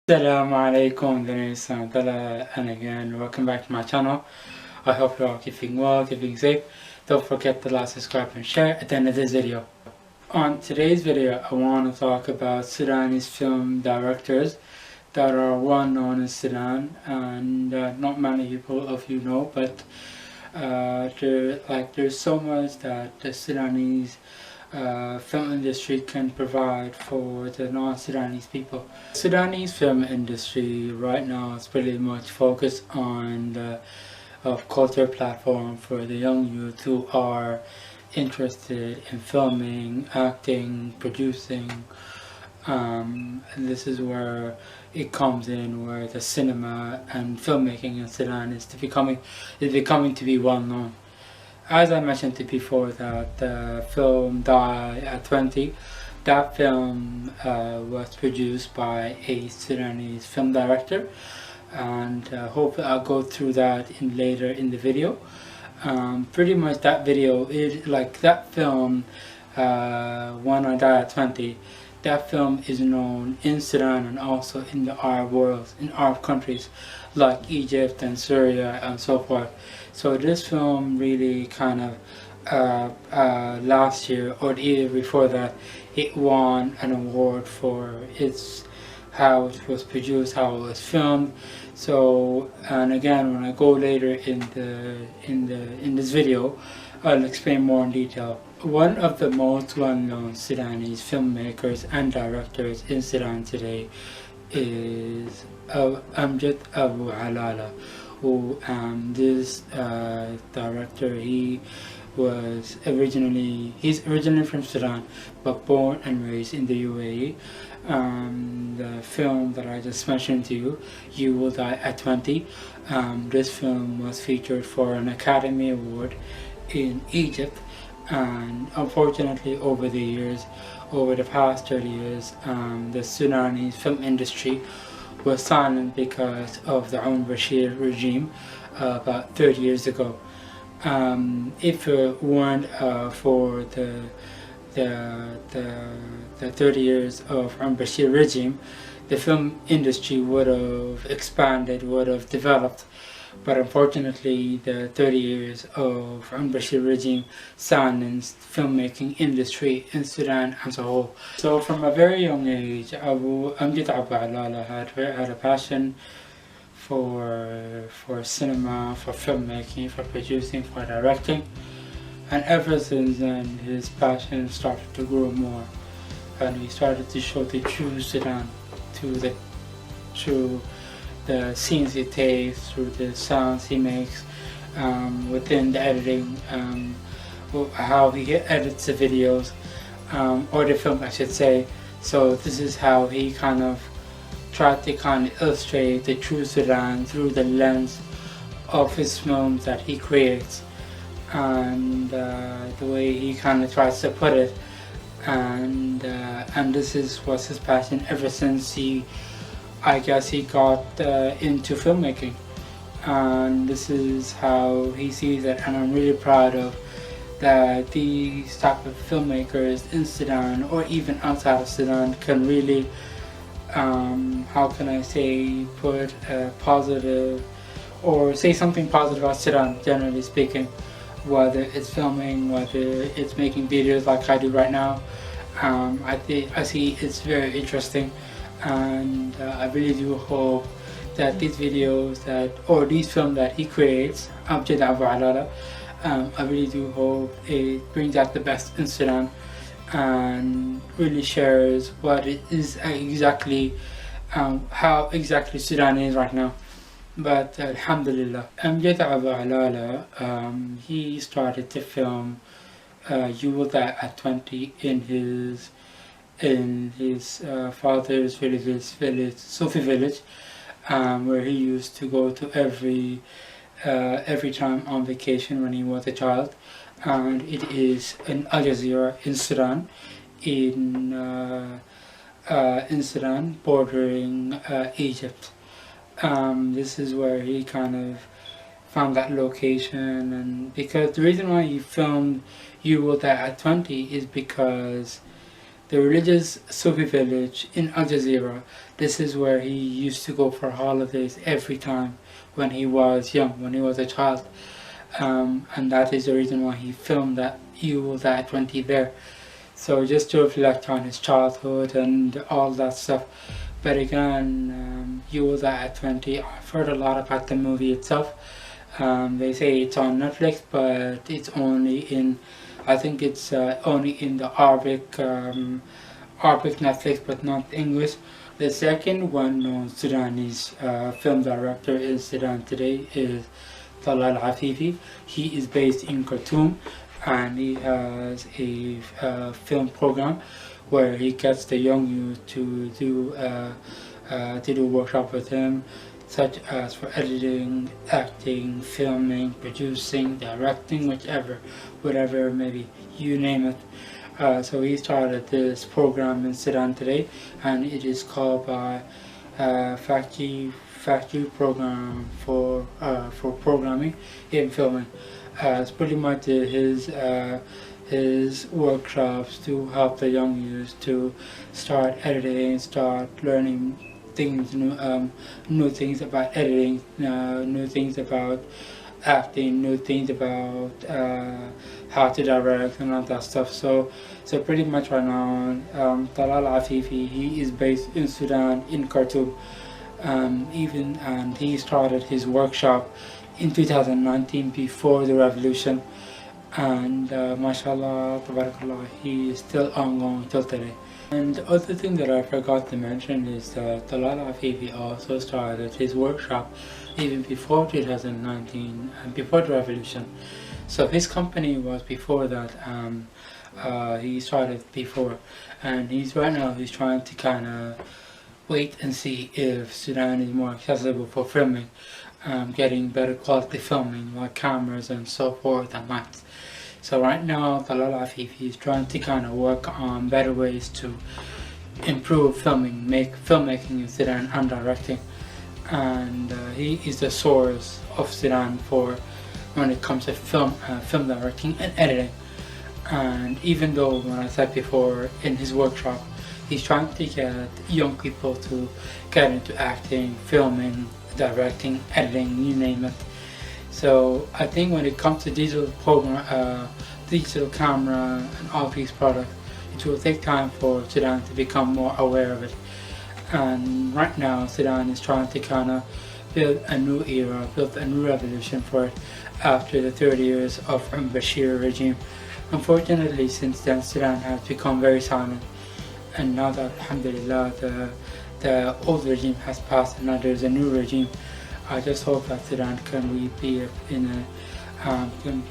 Salam alaikum, the name is Talal, and again, welcome back to my channel. I hope you're all keeping well, keeping safe. Don't forget to like, subscribe and share at the end of this video. On today's video, I want to talk about Sudanese film directors that are well known in Sudan, and not many people of you know, but there's so much that the Sudanese film industry can provide for the non-Sudanese people. Sudanese film industry right now is pretty much focused on the culture platform for the young youth who are interested in filming, acting, producing. And this is where it comes in, where the cinema and filmmaking in Sudan is becoming to be well known. As I mentioned before, that the film Die at 20, that film was produced by a Sudanese film director, and hopefully I'll go through that later in the video. Pretty much that video is like that film, When I Die at 20, that film is known in Sudan and also in the Arab world, in Arab countries like Egypt and Syria and so forth. So this film really kind of last year or the year before that, it won an award for how it was produced, how it was filmed. So, and again, when I go later in this video, I'll explain more in detail. One of the most well-known Sudanese filmmakers and directors in Sudan today is Amjad Abu Alala, who this director, he's originally from Sudan, but born and raised in the UAE. The film that I just mentioned to you, You Will Die at 20, this film was featured for an Academy Award in Egypt, and unfortunately over the past 30 years, the Sudanese film industry was silent because of the Bashir regime about 30 years ago. If it weren't for the 30 years of Bashir regime, the film industry would have expanded, would have developed. But unfortunately, the 30 years of Bashir regime silenced filmmaking industry in Sudan as a whole. So from a very young age, Amjad Abu Alala had a passion for cinema, for filmmaking, for producing, for directing. And ever since then, his passion started to grow more, and he started to show the true Sudan through the scenes he takes, through the sounds he makes, within the editing, how he edits the videos, or the film I should say. So this is how he kind of tried to illustrate the true Sudan through the lens of his films that he creates, and the way he kind of tries to put it, and this was his passion ever since I guess he got into filmmaking, and this is how he sees it. And I'm really proud of that these type of filmmakers in Sudan or even outside of Sudan can really, how can I say, put a positive or say something positive about Sudan, generally speaking, whether it's filming, whether it's making videos like I do right now. I see it's very interesting, and I really do hope that these videos or these films that he creates, Amjad Abu Alala, I really do hope it brings out the best in Sudan and really shares what it is exactly, how exactly Sudan is right now. But alhamdulillah, Amjad Abu Alala, he started to film You Will Die at 20 in his father's village, Sufi village, where he used to go to every time on vacation when he was a child. And it is in Al Jazeera in Sudan, in Sudan, bordering Egypt. This is where he kind of found that location, and because the reason why he filmed You Will Die at 20 is because the religious Sufi village in Al Jazeera. This is where he used to go for holidays every time when he was young, when he was a child. And that is the reason why he filmed that You Will Die at 20 there. So just to reflect on his childhood and all that stuff. But again, You Will Die at 20, I've heard a lot about the movie itself. They say it's on Netflix, but it's only in, I think it's only in the Arabic Netflix, but not English. The second well-known Sudanese film director in Sudan today is Talal Afifi. He is based in Khartoum, and he has a film program where he gets the young youth to do workshop with him, such as for editing, acting, filming, producing, directing, whatever maybe, you name it. So he started this program in Sudan today, and it is called by Factory Program for Programming in Filming. It's pretty much his workshops to help the young youth to start editing, start learning things, new things about editing, new things about acting, new things about how to direct and all that stuff. So pretty much right now, Talal Afifi, he is based in Sudan, in Khartoum. And he started his workshop in 2019, before the revolution, and mashallah, tabarakallah, he is still ongoing till today. And the other thing that I forgot to mention is that Talal Afifi also started his workshop even before 2019 and before the revolution. So his company was before that. He started before, and right now he's trying to kind of wait and see if Sudan is more accessible for filming, getting better quality filming like cameras and so forth and lights. So right now Talal Afifi is trying to kind of work on better ways to improve filmmaking in Sudan and directing, and he is the source of Sudan for when it comes to film directing and editing. And even though, when I said before, in his workshop he's trying to get young people to get into acting, filming, directing, editing, you name it. So I think when it comes to digital camera and all these products, it will take time for Sudan to become more aware of it. And right now Sudan is trying to kind of build a new era, build a new revolution for it after the 30 years of Bashir regime. Unfortunately, since then Sudan has become very silent, and now that alhamdulillah the old regime has passed and now there's a new regime, I just hope that Sudan can be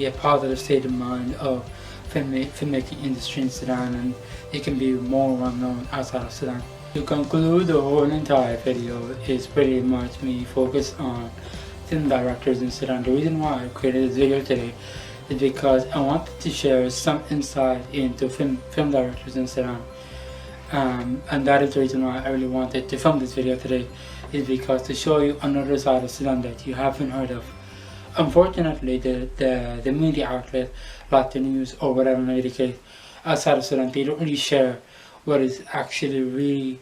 a positive state of mind of filmmaking industry in Sudan, and it can be more well known outside of Sudan. To conclude, the whole entire video is pretty much me focused on film directors in Sudan. The reason why I created this video today is because I wanted to share some insight into film directors in Sudan. And that is the reason why I really wanted to film this video today, is because to show you another side of Sudan that you haven't heard of. Unfortunately, the media outlet, like the news or whatever may be the case, outside of Sudan, they don't really share what is actually really,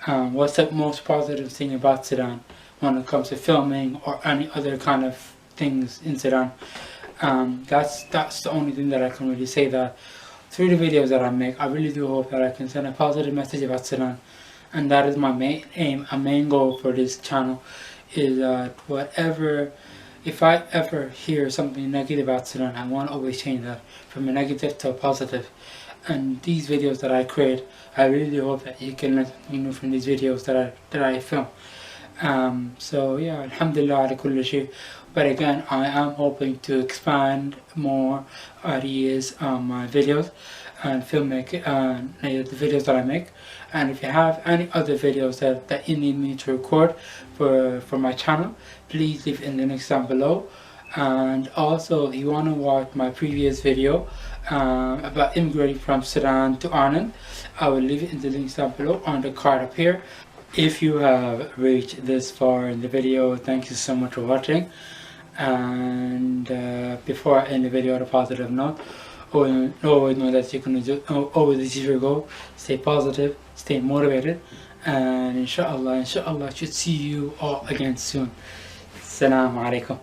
what's the most positive thing about Sudan when it comes to filming or any other kind of things in Sudan. That's the only thing that I can really say, that through the videos that I make, I really do hope that I can send a positive message about Sudan. And that is my main aim, a main goal for this channel, is that if I ever hear something negative about Sudan, I want to always change that from a negative to a positive. And these videos that I create, I really do hope that you can let me know from these videos that I film. So yeah, alhamdulillah ala kulli shay. But again, I am hoping to expand more ideas on my videos and filmmaking, the videos that I make. And if you have any other videos that you need me to record for my channel, please leave in the links down below. And also, if you want to watch my previous video about immigrating from Sudan to Ireland, I will leave it in the links down below on the card up here. If you have reached this far in the video, thank you so much for watching. And before I end the video on a positive note, always know that you can always achieve your goal. Stay positive, stay motivated, and inshallah, I should see you all again soon. Salam alaikum.